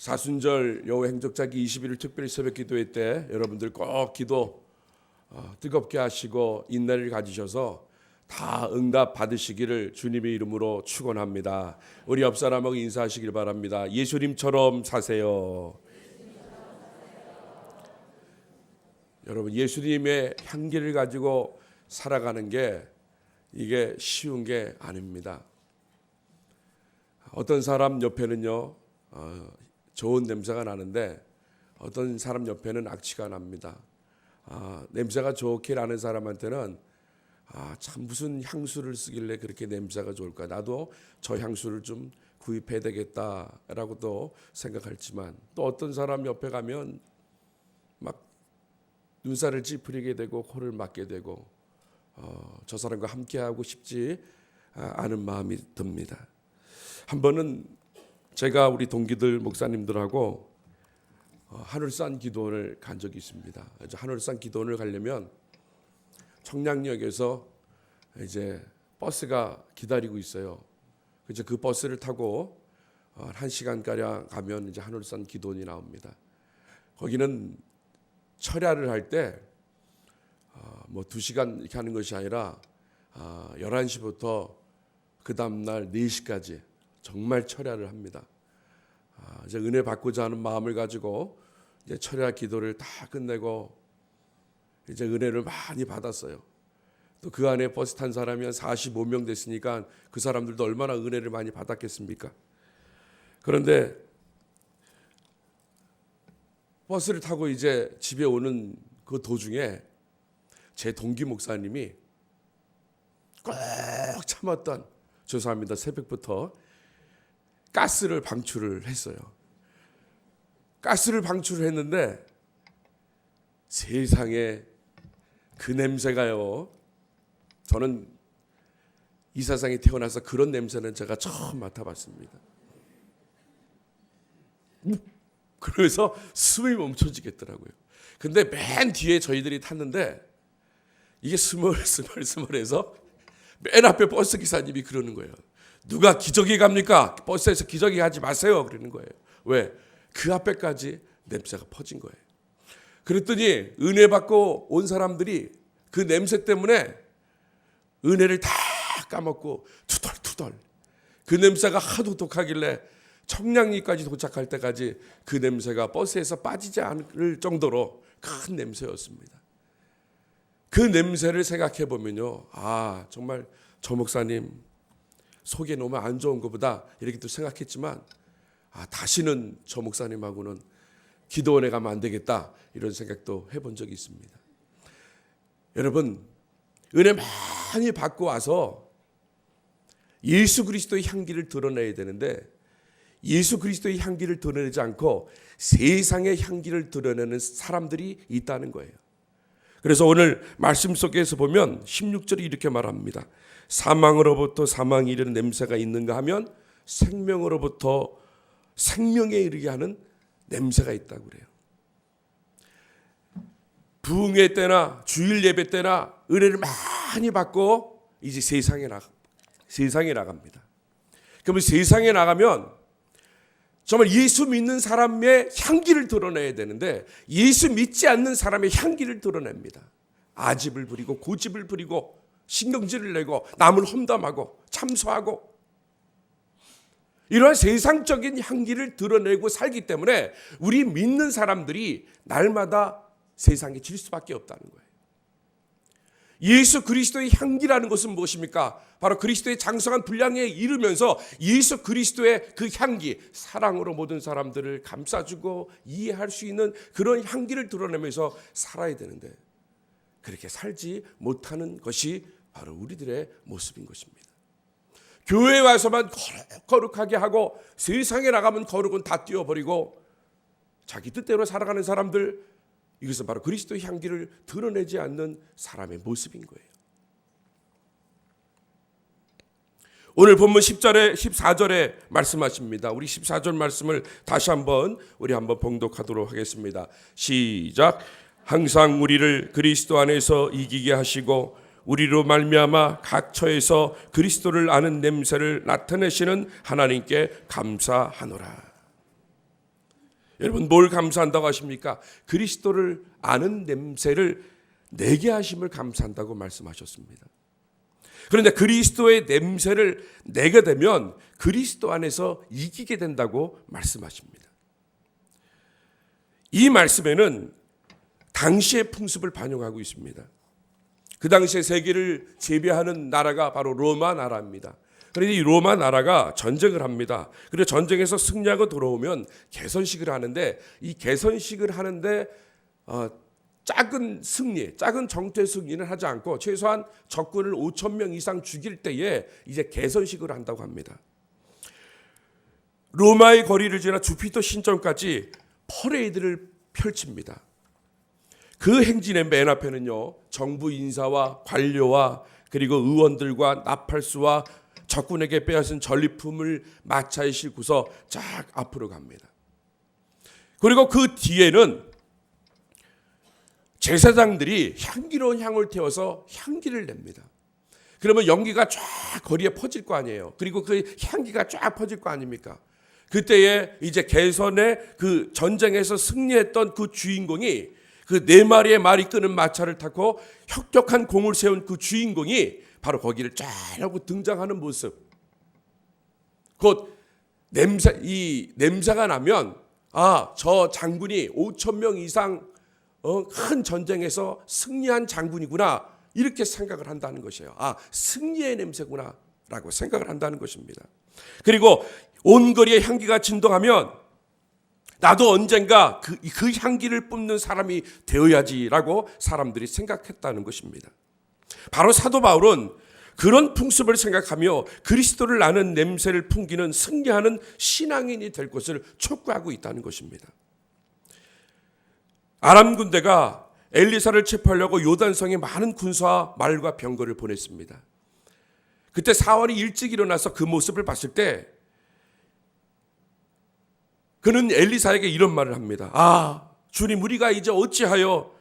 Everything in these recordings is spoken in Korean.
사순절 여호와 행적자기 21일 특별히 새벽 기도회 때 여러분들 꼭 기도 뜨겁게 하시고 인내를 가지셔서 다 응답 받으시기를 주님의 이름으로 축원합니다. 우리 옆 사람하고 인사하시길 바랍니다. 예수님처럼 사세요. 여러분, 예수님의 향기를 가지고 살아가는 게 이게 쉬운 게 아닙니다. 어떤 사람 옆에는요 좋은 냄새가 나는데 어떤 사람 옆에는 악취가 납니다. 냄새가 좋게 나는 사람한테는 참 무슨 향수를 쓰길래 그렇게 냄새가 좋을까, 나도 저 향수를 좀 구입해야 되겠다라고도 생각할지만, 또 어떤 사람 옆에 가면 막 눈살을 찌푸리게 되고 코를 막게 되고 저 사람과 함께하고 싶지 않은 마음이 듭니다. 한 번은 제가 우리 동기들 목사님들하고 하늘산 기도원을 간 적이 있습니다. 하늘산 기도원을 가려면 청량역에서 이제 버스가 기다리고 있어요. 이제 그 버스를 타고 1시간 가량 가면 이제 하늘산 기도원이 나옵니다. 거기는 철야를 할 때 뭐 2시간 이렇게 하는 것이 아니라 11시부터 그 다음날 4시까지 정말 철야를 합니다. 이제 은혜 받고자 하는 마음을 가지고 이제 철야 기도를 다 끝내고 이제 은혜를 많이 받았어요. 또 그 안에 버스 탄 사람이 한 45명 됐으니까 그 사람들도 얼마나 은혜를 많이 받았겠습니까? 그런데 버스를 타고 이제 집에 오는 그 도중에 제 동기 목사님이 꼭 참았던, 죄송합니다, 새벽부터 가스를 방출을 했어요. 가스를 방출을 했는데 세상에 그 냄새가요, 저는 이 세상에 태어나서 그런 냄새는 제가 처음 맡아봤습니다. 그래서 숨이 멈춰지겠더라고요. 근데 맨 뒤에 저희들이 탔는데 이게 스멀스멀해서 맨 앞에 버스 기사님이 그러는 거예요. 누가 기저귀 갑니까? 버스에서 기저귀 하지 마세요. 그러는 거예요. 왜? 그 앞에까지 냄새가 퍼진 거예요. 그랬더니 은혜 받고 온 사람들이 그 냄새 때문에 은혜를 다 까먹고 투덜투덜, 그 냄새가 하도 독하길래 청량리까지 도착할 때까지 그 냄새가 버스에서 빠지지 않을 정도로 큰 냄새였습니다. 그 냄새를 생각해 보면요, 정말 저 목사님 속에 너무 안 좋은 것보다 이렇게 또 생각했지만 다시는 저 목사님하고는 기도원에 가면 안 되겠다, 이런 생각도 해본 적이 있습니다. 여러분, 은혜 많이 받고 와서 예수 그리스도의 향기를 드러내야 되는데 예수 그리스도의 향기를 드러내지 않고 세상의 향기를 드러내는 사람들이 있다는 거예요. 그래서 오늘 말씀 속에서 보면 16절이 이렇게 말합니다. 사망으로부터 사망이 이르는 냄새가 있는가 하면 생명으로부터 생명에 이르게 하는 냄새가 있다고 그래요. 부흥회 때나 주일 예배 때나 은혜를 많이 받고 이제 세상에 나갑니다. 그러면 세상에 나가면 정말 예수 믿는 사람의 향기를 드러내야 되는데 예수 믿지 않는 사람의 향기를 드러냅니다. 아집을 부리고 고집을 부리고 신경질을 내고 남을 험담하고 참소하고 이러한 세상적인 향기를 드러내고 살기 때문에 우리 믿는 사람들이 날마다 세상에 질 수밖에 없다는 거예요. 예수 그리스도의 향기라는 것은 무엇입니까? 바로 그리스도의 장성한 분량에 이르면서 예수 그리스도의 그 향기, 사랑으로 모든 사람들을 감싸주고 이해할 수 있는 그런 향기를 드러내면서 살아야 되는데 그렇게 살지 못하는 것이 바로 우리들의 모습인 것입니다. 교회에 와서만 거룩하게 하고 세상에 나가면 거룩은 다 띄워버리고 자기 뜻대로 살아가는 사람들, 이것은 바로 그리스도의 향기를 드러내지 않는 사람의 모습인 거예요. 오늘 본문 10절에 14절에 말씀하십니다. 우리 14절 말씀을 다시 한번 봉독하도록 하겠습니다. 시작. 항상 우리를 그리스도 안에서 이기게 하시고 우리로 말미암아 각 처에서 그리스도를 아는 냄새를 나타내시는 하나님께 감사하노라. 여러분 뭘 감사한다고 하십니까? 그리스도를 아는 냄새를 내게 하심을 감사한다고 말씀하셨습니다. 그런데 그리스도의 냄새를 내게 되면 그리스도 안에서 이기게 된다고 말씀하십니다. 이 말씀에는 당시의 풍습을 반영하고 있습니다. 그 당시에 세계를 지배하는 나라가 바로 로마 나라입니다. 그런데 이 로마 나라가 전쟁을 합니다. 그리고 전쟁에서 승리하고 돌아오면 개선식을 하는데 이 개선식을 하는데 작은 승리, 작은 정토의 승리는 하지 않고 최소한 적군을 5,000명 이상 죽일 때에 이제 개선식을 한다고 합니다. 로마의 거리를 지나 주피터 신전까지 퍼레이드를 펼칩니다. 그 행진의 맨 앞에는요, 정부 인사와 관료와 그리고 의원들과 나팔수와 적군에게 빼앗은 전리품을 마차에 싣고서 쫙 앞으로 갑니다. 그리고 그 뒤에는 제사장들이 향기로운 향을 태워서 향기를 냅니다. 그러면 연기가 쫙 거리에 퍼질 거 아니에요. 그리고 그 향기가 쫙 퍼질 거 아닙니까? 그때에 이제 개선의 그 전쟁에서 승리했던 그 주인공이 그 4마리의 말이 끄는 마차를 타고 혁혁한 공을 세운 그 주인공이 바로 거기를 쫙 하고 등장하는 모습. 곧 이 냄새가 나면 저 장군이 5,000명 이상 큰 전쟁에서 승리한 장군이구나 이렇게 생각을 한다는 것이에요. 승리의 냄새구나 라고 생각을 한다는 것입니다. 그리고 온 거리에 향기가 진동하면 나도 언젠가 그 향기를 뿜는 사람이 되어야지라고 사람들이 생각했다는 것입니다. 바로 사도 바울은 그런 풍습을 생각하며 그리스도를 아는 냄새를 풍기는 승리하는 신앙인이 될 것을 촉구하고 있다는 것입니다. 아람 군대가 엘리사를 체포하려고 요단성에 많은 군사와 말과 병거를 보냈습니다. 그때 사울이 일찍 일어나서 그 모습을 봤을 때 그는 엘리사에게 이런 말을 합니다. 주님, 우리가 이제 어찌하여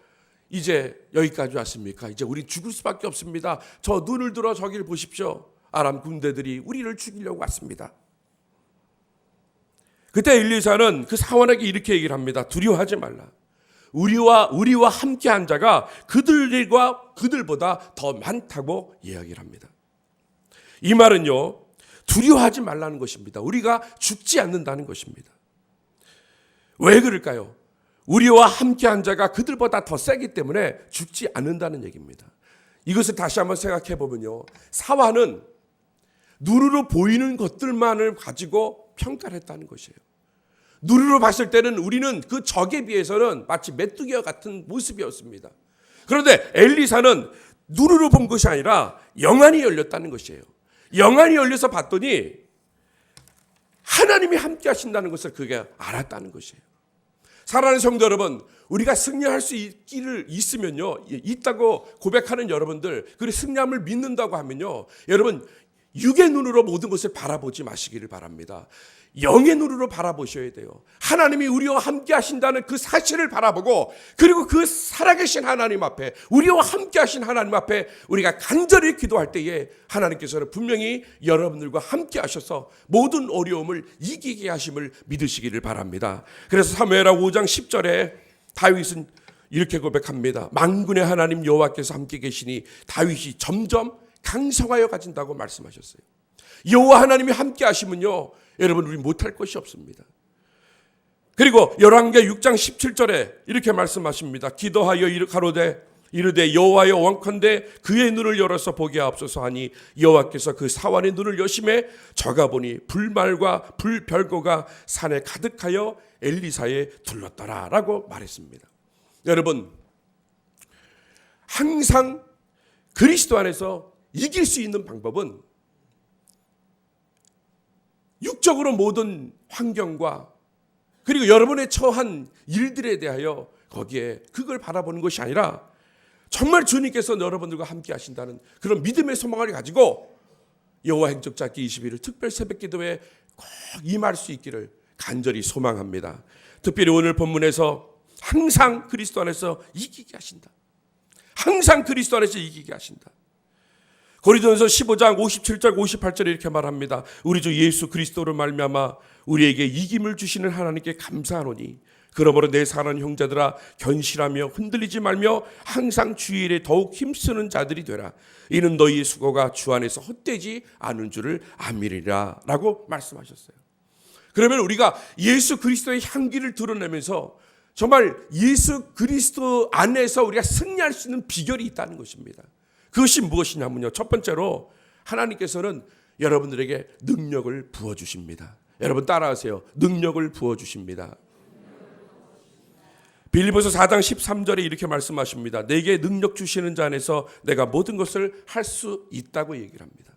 이제 여기까지 왔습니까? 이제 우리 죽을 수밖에 없습니다. 저 눈을 들어 저기를 보십시오. 아람 군대들이 우리를 죽이려고 왔습니다. 그때 엘리사는 그 사원에게 이렇게 얘기를 합니다. 두려워하지 말라. 우리와 함께한 자가 그들보다 더 많다고 이야기를 합니다. 이 말은요, 두려워하지 말라는 것입니다. 우리가 죽지 않는다는 것입니다. 왜 그럴까요? 우리와 함께한 자가 그들보다 더 세기 때문에 죽지 않는다는 얘기입니다. 이것을 다시 한번 생각해 보면요, 사화는 눈으로 보이는 것들만을 가지고 평가를 했다는 것이에요. 눈으로 봤을 때는 우리는 그 적에 비해서는 마치 메뚜기와 같은 모습이었습니다. 그런데 엘리사는 눈으로 본 것이 아니라 영안이 열렸다는 것이에요. 영안이 열려서 봤더니 하나님이 함께 하신다는 것을 그게 알았다는 것이에요. 사랑하는 성도 여러분, 우리가 승리할 수 있으면요, 있다고 고백하는 여러분들, 그리고 승리함을 믿는다고 하면요, 여러분 육의 눈으로 모든 것을 바라보지 마시기를 바랍니다. 영의 눈으로 바라보셔야 돼요. 하나님이 우리와 함께 하신다는 그 사실을 바라보고, 그리고 그 살아계신 하나님 앞에, 우리와 함께 하신 하나님 앞에 우리가 간절히 기도할 때에 하나님께서는 분명히 여러분들과 함께 하셔서 모든 어려움을 이기게 하심을 믿으시기를 바랍니다. 그래서 사무엘하 5장 10절에 다윗은 이렇게 고백합니다. 만군의 하나님 여호와께서 함께 계시니 다윗이 점점 강성하여 가진다고 말씀하셨어요. 여호와 하나님이 함께 하시면요, 여러분 우리 못할 것이 없습니다. 그리고 열왕기 6장 17절에 이렇게 말씀하십니다. 기도하여 가로되 이르되 여호와여 원컨대 그의 눈을 열어서 보게 하옵소서 하니 여호와께서 그 사환의 눈을 여심해 저가 보니 불말과 불별거가 산에 가득하여 엘리사에 둘렀더라 라고 말했습니다. 여러분, 항상 그리스도 안에서 이길 수 있는 방법은 육적으로 모든 환경과 그리고 여러분의 처한 일들에 대하여 거기에 그걸 바라보는 것이 아니라 정말 주님께서 여러분들과 함께 하신다는 그런 믿음의 소망을 가지고 여호와 행적 잡기 20일을 특별 새벽 기도에 꼭 임할 수 있기를 간절히 소망합니다. 특별히 오늘 본문에서 항상 그리스도 안에서 이기게 하신다. 항상 그리스도 안에서 이기게 하신다. 고린도전서 15장 57절 58절에 이렇게 말합니다. 우리 주 예수 그리스도를 말미암아 우리에게 이김을 주시는 하나님께 감사하노니 그러므로 내 사랑하는 형제들아 견실하며 흔들리지 말며 항상 주의 일에 더욱 힘쓰는 자들이 되라. 이는 너희의 수고가 주 안에서 헛되지 않은 줄을 아미리라 라고 말씀하셨어요. 그러면 우리가 예수 그리스도의 향기를 드러내면서 정말 예수 그리스도 안에서 우리가 승리할 수 있는 비결이 있다는 것입니다. 그것이 무엇이냐면요, 첫 번째로 하나님께서는 여러분들에게 능력을 부어주십니다. 여러분 따라하세요. 능력을 부어주십니다. 빌립보서 4장 13절에 이렇게 말씀하십니다. 내게 능력 주시는 자 안에서 내가 모든 것을 할 수 있다고 얘기를 합니다.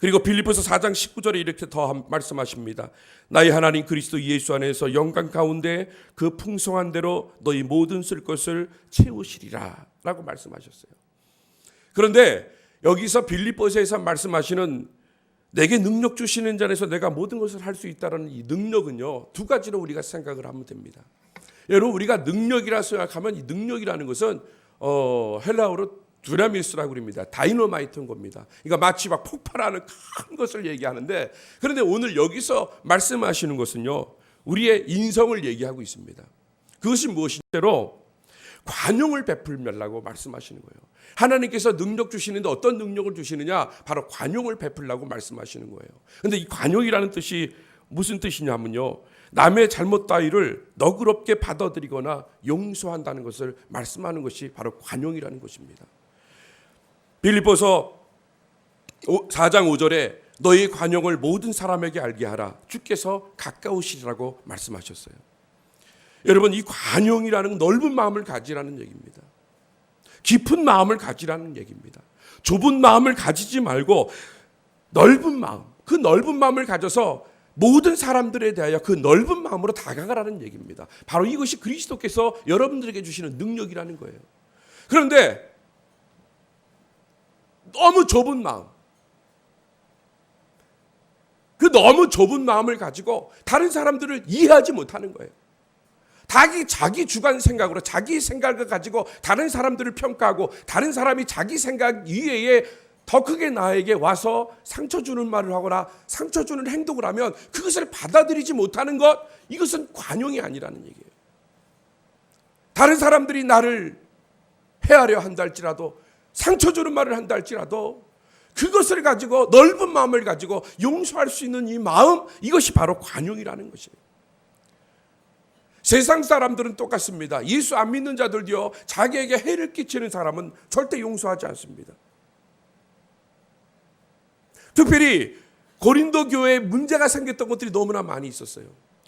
그리고 빌립보서 4장 19절에 이렇게 더 말씀하십니다. 나의 하나님 그리스도 예수 안에서 영광 가운데 그 풍성한 대로 너희 모든 쓸 것을 채우시리라 라고 말씀하셨어요. 그런데 여기서 빌립보서에서 말씀하시는 내게 능력 주시는 자 안에서 내가 모든 것을 할 수 있다는 이 능력은요, 두 가지로 우리가 생각을 하면 됩니다. 여러분, 우리가 능력이라 생각하면 이 능력이라는 것은 헬라어로 두나미스라고 합니다. 다이너마이트인 겁니다. 그러니까 마치 막 폭발하는 큰 것을 얘기하는데, 그런데 오늘 여기서 말씀하시는 것은요, 우리의 인성을 얘기하고 있습니다. 그것이 무엇인지로 관용을 베풀려고 말씀하시는 거예요. 하나님께서 능력 주시는데 어떤 능력을 주시느냐? 바로 관용을 베풀려고 말씀하시는 거예요. 그런데 이 관용이라는 뜻이 무슨 뜻이냐면요, 남의 잘못 따위를 너그럽게 받아들이거나 용서한다는 것을 말씀하는 것이 바로 관용이라는 것입니다. 빌립보서 4장 5절에 너희 관용을 모든 사람에게 알게 하라. 주께서 가까우시리라고 말씀하셨어요. 여러분, 이 관용이라는 넓은 마음을 가지라는 얘기입니다. 깊은 마음을 가지라는 얘기입니다. 좁은 마음을 가지지 말고 넓은 마음, 그 넓은 마음을 가져서 모든 사람들에 대하여 그 넓은 마음으로 다가가라는 얘기입니다. 바로 이것이 그리스도께서 여러분들에게 주시는 능력이라는 거예요. 그런데 너무 좁은 마음, 그 너무 좁은 마음을 가지고 다른 사람들을 이해하지 못하는 거예요. 자기 주관 생각으로 자기 생각을 가지고 다른 사람들을 평가하고 다른 사람이 자기 생각 이외에 더 크게 나에게 와서 상처 주는 말을 하거나 상처 주는 행동을 하면 그것을 받아들이지 못하는 것, 이것은 관용이 아니라는 얘기예요. 다른 사람들이 나를 해하려 한다 할지라도, 상처 주는 말을 한다 할지라도 그것을 가지고 넓은 마음을 가지고 용서할 수 있는 이 마음, 이것이 바로 관용이라는 것이에요. 세상 사람들은 똑같습니다. 예수 안 믿는 자들도요, 자기에게 해를 끼치는 사람은 절대 용서하지 않습니다. 특별히 고린도 교회에 문제가 생겼던 것들이 너무나 많이 있었어요.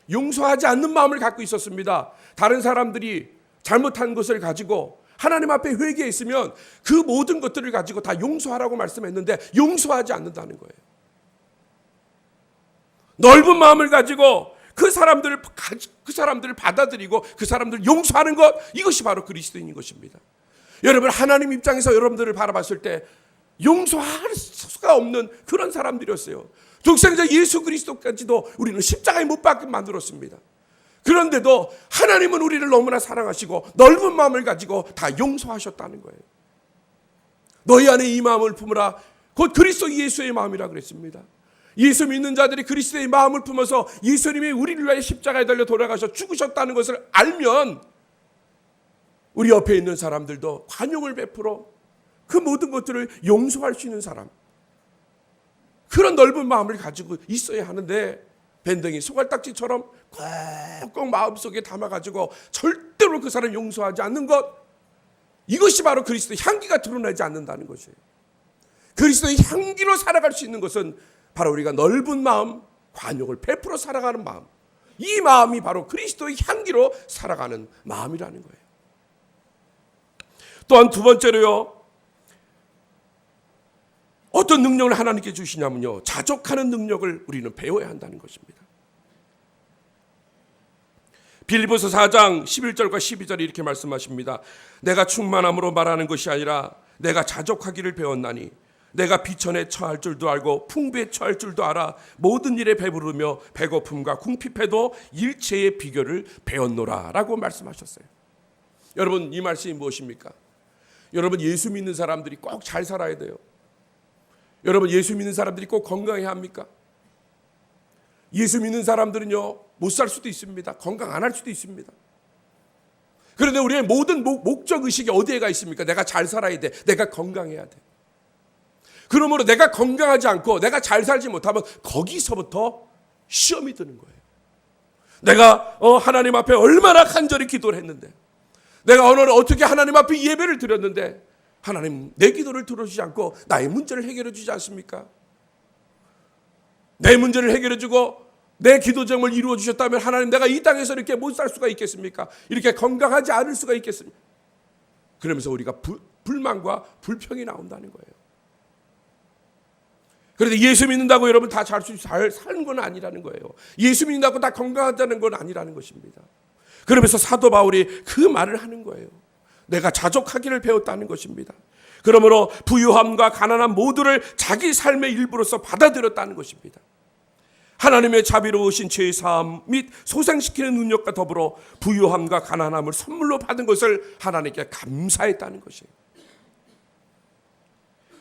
용서하지 않는 마음을 갖고 있었습니다. 다른 사람들이 잘못한 것을 가지고 하나님 앞에 회개했으면 그 모든 것들을 가지고 다 용서하라고 말씀했는데 용서하지 않는다는 거예요. 넓은 마음을 가지고 그 사람들을 받아들이고 그 사람들을 용서하는 것, 이것이 바로 그리스도인인 것입니다. 여러분, 하나님 입장에서 여러분들을 바라봤을 때 용서할 수가 없는 그런 사람들이었어요. 독생자 예수 그리스도까지도 우리는 십자가에 못 박게 만들었습니다. 그런데도 하나님은 우리를 너무나 사랑하시고 넓은 마음을 가지고 다 용서하셨다는 거예요. 너희 안에 이 마음을 품으라. 곧 그리스도 예수의 마음이라 그랬습니다. 예수 믿는 자들이 그리스도의 마음을 품어서 예수님이 우리를 위하여 십자가에 달려 돌아가셔 죽으셨다는 것을 알면 우리 옆에 있는 사람들도 관용을 베풀어 그 모든 것들을 용서할 수 있는 사람, 그런 넓은 마음을 가지고 있어야 하는데, 밴댕이 소갈딱지처럼 꼭꼭 마음속에 담아가지고 절대로 그 사람 용서하지 않는 것, 이것이 바로 그리스도의 향기가 드러나지 않는다는 것이에요. 그리스도의 향기로 살아갈 수 있는 것은 바로 우리가 넓은 마음, 관용을 베풀어 살아가는 마음, 이 마음이 바로 그리스도의 향기로 살아가는 마음이라는 거예요. 또한 두 번째로요, 어떤 능력을 하나님께 주시냐면요, 자족하는 능력을 우리는 배워야 한다는 것입니다. 빌립보서 4장 11절과 12절에 이렇게 말씀하십니다. 내가 충만함으로 말하는 것이 아니라 내가 자족하기를 배웠나니 내가 비천에 처할 줄도 알고 풍부에 처할 줄도 알아 모든 일에 배부르며 배고픔과 궁핍해도 일체의 비결을 배웠노라 라고 말씀하셨어요. 여러분, 이 말씀이 무엇입니까? 여러분, 예수 믿는 사람들이 꼭 잘 살아야 돼요. 여러분, 예수 믿는 사람들이 꼭 건강해야 합니까? 예수 믿는 사람들은요, 못 살 수도 있습니다. 건강 안 할 수도 있습니다. 그런데 우리의 모든 목적 의식이 어디에 가 있습니까? 내가 잘 살아야 돼. 내가 건강해야 돼. 그러므로 내가 건강하지 않고 내가 잘 살지 못하면 거기서부터 시험이 드는 거예요. 내가 하나님 앞에 얼마나 간절히 기도를 했는데, 내가 오늘 어떻게 하나님 앞에 예배를 드렸는데 하나님 내 기도를 들어주지 않고 나의 문제를 해결해 주지 않습니까? 내 문제를 해결해 주고 내 기도 제목을 이루어 주셨다면 하나님, 내가 이 땅에서 이렇게 못 살 수가 있겠습니까? 이렇게 건강하지 않을 수가 있겠습니까? 그러면서 우리가 불만과 불평이 나온다는 거예요. 그런데 예수 믿는다고 여러분 다 잘 사는 건 아니라는 거예요. 예수 믿는다고 다 건강하다는 건 아니라는 것입니다. 그러면서 사도 바울이 그 말을 하는 거예요. 내가 자족하기를 배웠다는 것입니다. 그러므로 부유함과 가난함 모두를 자기 삶의 일부로서 받아들였다는 것입니다. 하나님의 자비로우신 죄의 사함 및 소생시키는 능력과 더불어 부유함과 가난함을 선물로 받은 것을 하나님께 감사했다는 것이에요.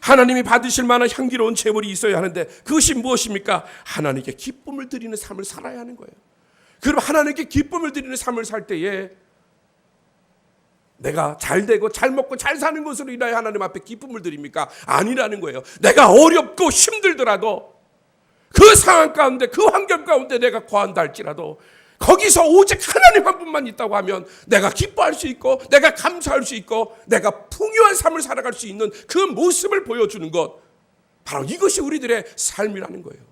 하나님이 받으실 만한 향기로운 재물이 있어야 하는데 그것이 무엇입니까? 하나님께 기쁨을 드리는 삶을 살아야 하는 거예요. 그럼 하나님께 기쁨을 드리는 삶을 살 때에 내가 잘 되고 잘 먹고 잘 사는 것으로 인하여 하나님 앞에 기쁨을 드립니까? 아니라는 거예요. 내가 어렵고 힘들더라도 그 상황 가운데, 그 환경 가운데 내가 거한다 할지라도 거기서 오직 하나님 한 분만 있다고 하면 내가 기뻐할 수 있고 내가 감사할 수 있고 내가 풍요한 삶을 살아갈 수 있는 그 모습을 보여주는 것, 바로 이것이 우리들의 삶이라는 거예요.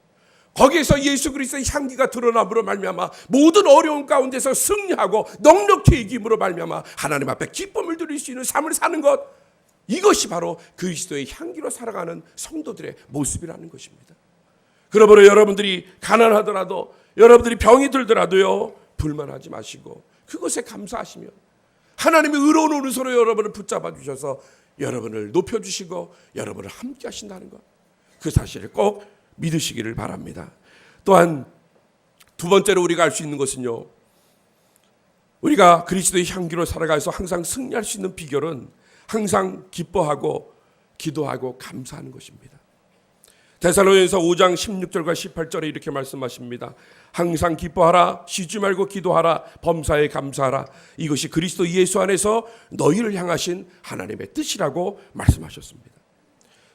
거기에서 예수 그리스도의 향기가 드러남으로 말미암아 모든 어려운 가운데서 승리하고 넉넉히 이김으로 말미암아 하나님 앞에 기쁨을 드릴 수 있는 삶을 사는 것, 이것이 바로 그리스도의 향기로 살아가는 성도들의 모습이라는 것입니다. 그러므로 여러분들이 가난하더라도, 여러분들이 병이 들더라도요, 불만하지 마시고 그것에 감사하시며 하나님의 의로운 오른손으로 여러분을 붙잡아 주셔서 여러분을 높여주시고 여러분을 함께 하신다는 것, 그 사실을 꼭 믿으시기를 바랍니다. 또한 두 번째로 우리가 알 수 있는 것은요, 우리가 그리스도의 향기로 살아가서 항상 승리할 수 있는 비결은 항상 기뻐하고 기도하고 감사하는 것입니다. 데살로니가서 5장 16절과 18절에 이렇게 말씀하십니다. 항상 기뻐하라, 쉬지 말고 기도하라, 범사에 감사하라. 이것이 그리스도 예수 안에서 너희를 향하신 하나님의 뜻이라고 말씀하셨습니다.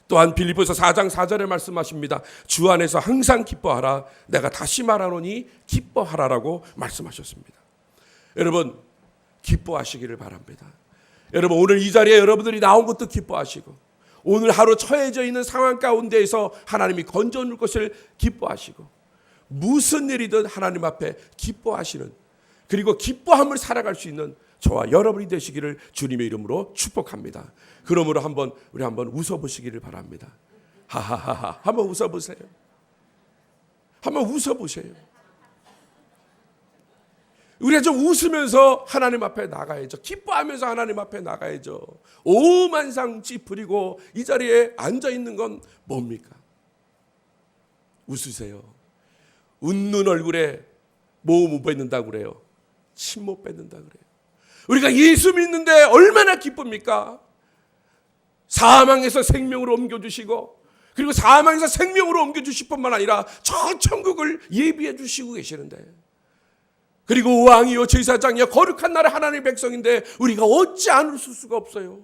또한 빌립보서 4장 4절에 말씀하십니다. 주 안에서 항상 기뻐하라. 내가 다시 말하노니 기뻐하라라고 말씀하셨습니다. 여러분, 기뻐하시기를 바랍니다. 여러분, 오늘 이 자리에 여러분들이 나온 것도 기뻐하시고, 오늘 하루 처해져 있는 상황 가운데에서 하나님이 건져줄 것을 기뻐하시고, 무슨 일이든 하나님 앞에 기뻐하시는, 그리고 기뻐함을 살아갈 수 있는 저와 여러분이 되시기를 주님의 이름으로 축복합니다. 그러므로 우리 한번 웃어보시기를 바랍니다. 하하하하. 한번 웃어보세요. 한번 웃어보세요. 우리가 좀 웃으면서 하나님 앞에 나가야죠. 기뻐하면서 하나님 앞에 나가야죠. 오만상 찌푸리고 이 자리에 앉아있는 건 뭡니까? 웃으세요. 웃는 얼굴에 뭐 못 뱉는다고 그래요? 침 못 뱉는다고 그래요. 우리가 예수 믿는데 얼마나 기쁩니까? 사망에서 생명으로 옮겨주시고, 그리고 사망에서 생명으로 옮겨주실 뿐만 아니라 저 천국을 예비해 주시고 계시는데, 그리고 왕이요 제사장이요 거룩한 나라 하나님의 백성인데 우리가 어찌 안 웃을 수가 없어요.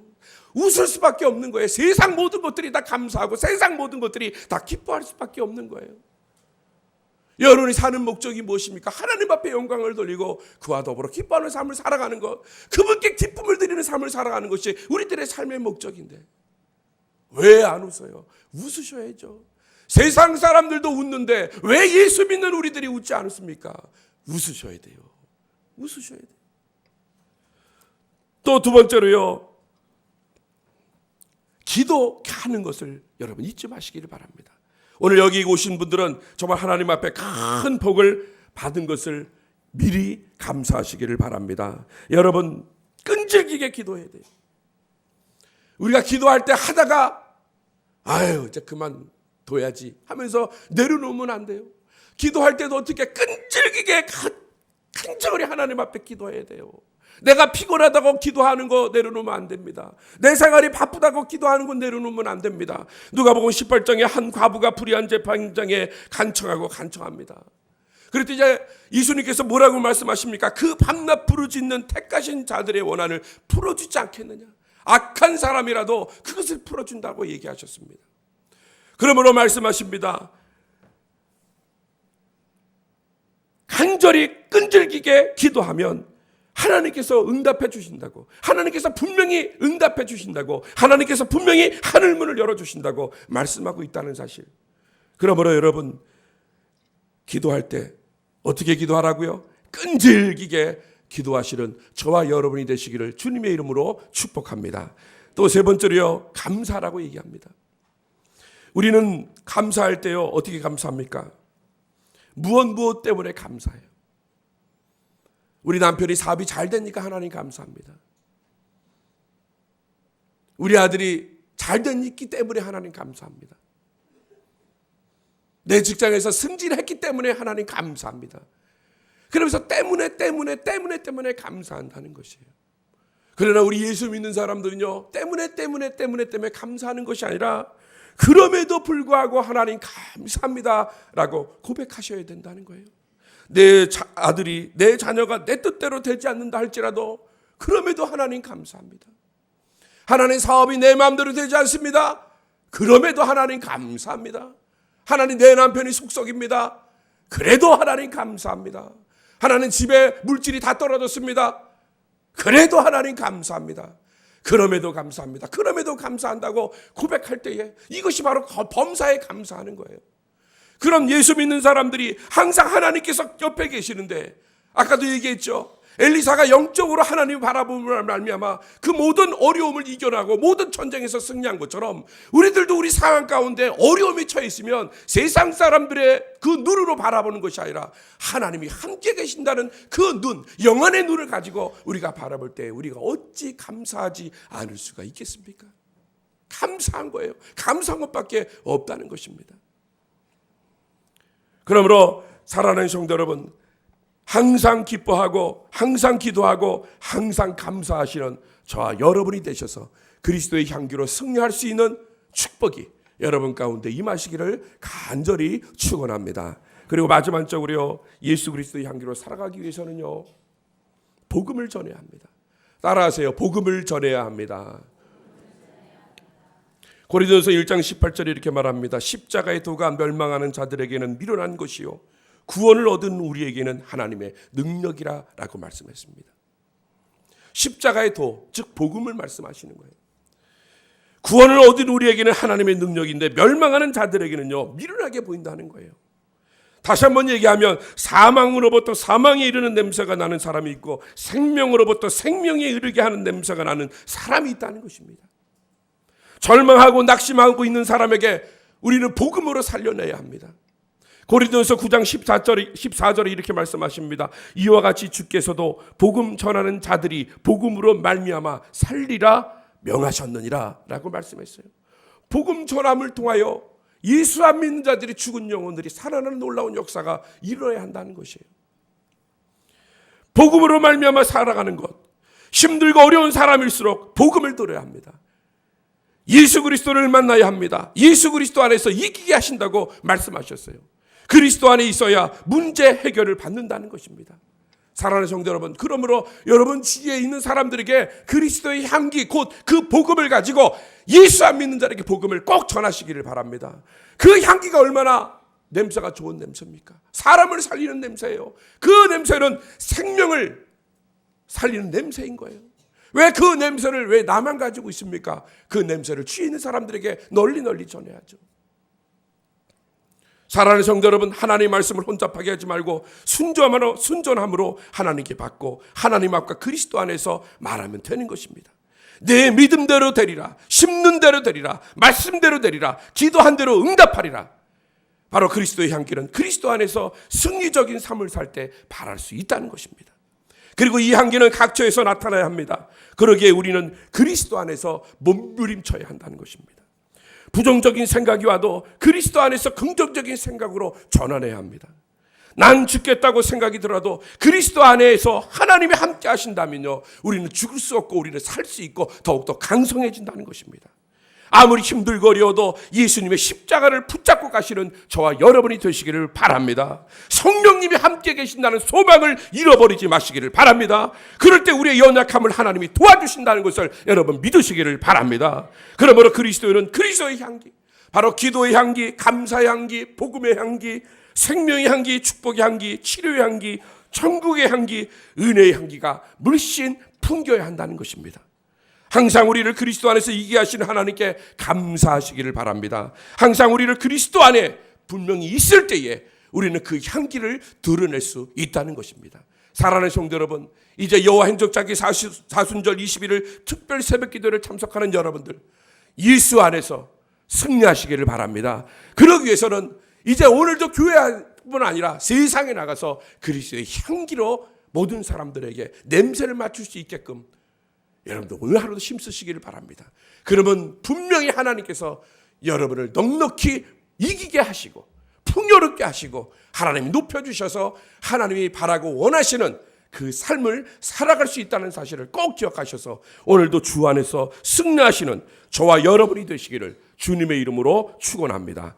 웃을 수밖에 없는 거예요. 세상 모든 것들이 다 감사하고 세상 모든 것들이 다 기뻐할 수밖에 없는 거예요. 여러분이 사는 목적이 무엇입니까? 하나님 앞에 영광을 돌리고 그와 더불어 기뻐하는 삶을 살아가는 것, 그분께 기쁨을 드리는 삶을 살아가는 것이 우리들의 삶의 목적인데 왜 안 웃어요? 웃으셔야죠. 세상 사람들도 웃는데 왜 예수 믿는 우리들이 웃지 않습니까? 웃으셔야 돼요. 웃으셔야 돼요. 또 두 번째로요, 기도하는 것을 여러분 잊지 마시기를 바랍니다. 오늘 여기 오신 분들은 정말 하나님 앞에 큰 복을 받은 것을 미리 감사하시기를 바랍니다. 여러분, 끈질기게 기도해야 돼요. 우리가 기도할 때 하다가 아유 이제 그만둬야지 하면서 내려놓으면 안 돼요. 기도할 때도 어떻게 끈질기게 간절히 하나님 앞에 기도해야 돼요. 내가 피곤하다고 기도하는 거 내려놓으면 안 됩니다. 내 생활이 바쁘다고 기도하는 거 내려놓으면 안 됩니다. 누가복음 18장에 한 과부가 불의한 재판장에 간청합니다. 그랬더니 이제 예수님께서 뭐라고 말씀하십니까? 그 밤낮 부르짖는 택하신 자들의 원한을 풀어주지 않겠느냐. 악한 사람이라도 그것을 풀어준다고 얘기하셨습니다. 그러므로 말씀하십니다. 간절히 끈질기게 기도하면 하나님께서 응답해 주신다고, 하나님께서 분명히 응답해 주신다고, 하나님께서 분명히 하늘문을 열어주신다고 말씀하고 있다는 사실. 그러므로 여러분, 기도할 때 어떻게 기도하라고요? 끈질기게 기도하시는 저와 여러분이 되시기를 주님의 이름으로 축복합니다. 또 세 번째로요, 감사라고 얘기합니다. 우리는 감사할 때요, 어떻게 감사합니까? 무엇 때문에 감사해요. 우리 남편이 사업이 잘 되니까 하나님 감사합니다. 우리 아들이 잘 되기 때문에 하나님 감사합니다. 내 직장에서 승진했기 때문에 하나님 감사합니다. 그러면서 때문에 감사한다는 것이에요. 그러나 우리 예수 믿는 사람들은요, 때문에 감사하는 것이 아니라 그럼에도 불구하고 하나님 감사합니다라고 고백하셔야 된다는 거예요. 내 아들이, 내 자녀가 내 뜻대로 되지 않는다 할지라도 그럼에도 하나님 감사합니다. 하나님 사업이 내 마음대로 되지 않습니다. 그럼에도 하나님 감사합니다. 하나님 내 남편이 속썩입니다. 그래도 하나님 감사합니다. 하나님 집에 물질이 다 떨어졌습니다. 그래도 하나님 감사합니다. 그럼에도 감사합니다. 그럼에도 감사한다고 고백할 때에 이것이 바로 범사에 감사하는 거예요. 그럼 예수 믿는 사람들이 항상 하나님께서 옆에 계시는데, 아까도 얘기했죠. 엘리사가 영적으로 하나님을 바라보며 말미암아 그 모든 어려움을 이겨나고 모든 전쟁에서 승리한 것처럼 우리들도 우리 상황 가운데 어려움이 처해 있으면 세상 사람들의 그 눈으로 바라보는 것이 아니라 하나님이 함께 계신다는 그 눈, 영안의 눈을 가지고 우리가 바라볼 때 우리가 어찌 감사하지 않을 수가 있겠습니까? 감사한 거예요. 감사한 것밖에 없다는 것입니다. 그러므로 사랑하는 성도 여러분, 항상 기뻐하고 항상 기도하고 항상 감사하시는 저와 여러분이 되셔서 그리스도의 향기로 승리할 수 있는 축복이 여러분 가운데 임하시기를 간절히 축원합니다. 그리고 마지막으로요, 예수 그리스도의 향기로 살아가기 위해서는요, 복음을 전해야 합니다. 따라하세요. 복음을 전해야 합니다. 고린도서 1장 18절에 이렇게 말합니다. 십자가의 도가 멸망하는 자들에게는 미련한 것이요 구원을 얻은 우리에게는 하나님의 능력이라 라고 말씀했습니다. 십자가의 도, 즉 복음을 말씀하시는 거예요. 구원을 얻은 우리에게는 하나님의 능력인데 멸망하는 자들에게는요, 미련하게 보인다는 거예요. 다시 한번 얘기하면 사망으로부터 사망에 이르는 냄새가 나는 사람이 있고 생명으로부터 생명에 이르게 하는 냄새가 나는 사람이 있다는 것입니다. 절망하고 낙심하고 있는 사람에게 우리는 복음으로 살려내야 합니다. 고린도서 9장 14절에 이렇게 말씀하십니다. 이와 같이 주께서도 복음 전하는 자들이 복음으로 말미암아 살리라 명하셨느니라 라고 말씀했어요. 복음 전함을 통하여 예수 안 믿는 자들이 죽은 영혼들이 살아나는 놀라운 역사가 일어나야 한다는 것이에요. 복음으로 말미암아 살아가는 것, 힘들고 어려운 사람일수록 복음을 들어야 합니다. 예수 그리스도를 만나야 합니다. 예수 그리스도 안에서 이기게 하신다고 말씀하셨어요. 그리스도 안에 있어야 문제 해결을 받는다는 것입니다. 사랑하는 성도 여러분, 그러므로 여러분 주위에 있는 사람들에게 그리스도의 향기, 곧 그 복음을 가지고 예수 안 믿는 자에게 복음을 꼭 전하시기를 바랍니다. 그 향기가 얼마나 냄새가 좋은 냄새입니까? 사람을 살리는 냄새예요. 그 냄새는 생명을 살리는 냄새인 거예요. 왜 그 냄새를 왜 나만 가지고 있습니까? 그 냄새를 주위에 있는 사람들에게 널리 전해야죠. 사랑하는 성도 여러분, 하나님의 말씀을 혼잡하게 하지 말고 순전함으로 하나님께 받고 하나님 앞과 그리스도 안에서 말하면 되는 것입니다. 내 믿음대로 되리라, 심는 대로 되리라, 말씀대로 되리라, 기도한 대로 응답하리라. 바로 그리스도의 향기는 그리스도 안에서 승리적인 삶을 살 때 바랄 수 있다는 것입니다. 그리고 이 향기는 각처에서 나타나야 합니다. 그러기에 우리는 그리스도 안에서 몸부림쳐야 한다는 것입니다. 부정적인 생각이 와도 그리스도 안에서 긍정적인 생각으로 전환해야 합니다. 난 죽겠다고 생각이 들어도 그리스도 안에서 하나님이 함께 하신다면요, 우리는 죽을 수 없고 우리는 살 수 있고 더욱더 강성해진다는 것입니다. 아무리 힘들고 어려워도 예수님의 십자가를 붙잡고 가시는 저와 여러분이 되시기를 바랍니다. 성령님이 함께 계신다는 소망을 잃어버리지 마시기를 바랍니다. 그럴 때 우리의 연약함을 하나님이 도와주신다는 것을 여러분 믿으시기를 바랍니다. 그러므로 그리스도는 그리스도의 향기, 바로 기도의 향기, 감사의 향기, 복음의 향기, 생명의 향기, 축복의 향기, 치료의 향기, 천국의 향기, 은혜의 향기가 물씬 풍겨야 한다는 것입니다. 항상 우리를 그리스도 안에서 이기게 하시는 하나님께 감사하시기를 바랍니다. 항상 우리를 그리스도 안에 분명히 있을 때에 우리는 그 향기를 드러낼 수 있다는 것입니다. 사랑하는 성도 여러분, 이제 여호와 행적자기 사순절 20일을 특별 새벽 기도를 참석하는 여러분들, 예수 안에서 승리하시기를 바랍니다. 그러기 위해서는 이제 오늘도 교회뿐 아니라 세상에 나가서 그리스도의 향기로 모든 사람들에게 냄새를 맡을 수 있게끔 여러분들 오늘 하루도 힘쓰시기를 바랍니다. 그러면 분명히 하나님께서 여러분을 넉넉히 이기게 하시고 풍요롭게 하시고 하나님이 높여주셔서 하나님이 바라고 원하시는 그 삶을 살아갈 수 있다는 사실을 꼭 기억하셔서 오늘도 주 안에서 승리하시는 저와 여러분이 되시기를 주님의 이름으로 축원합니다.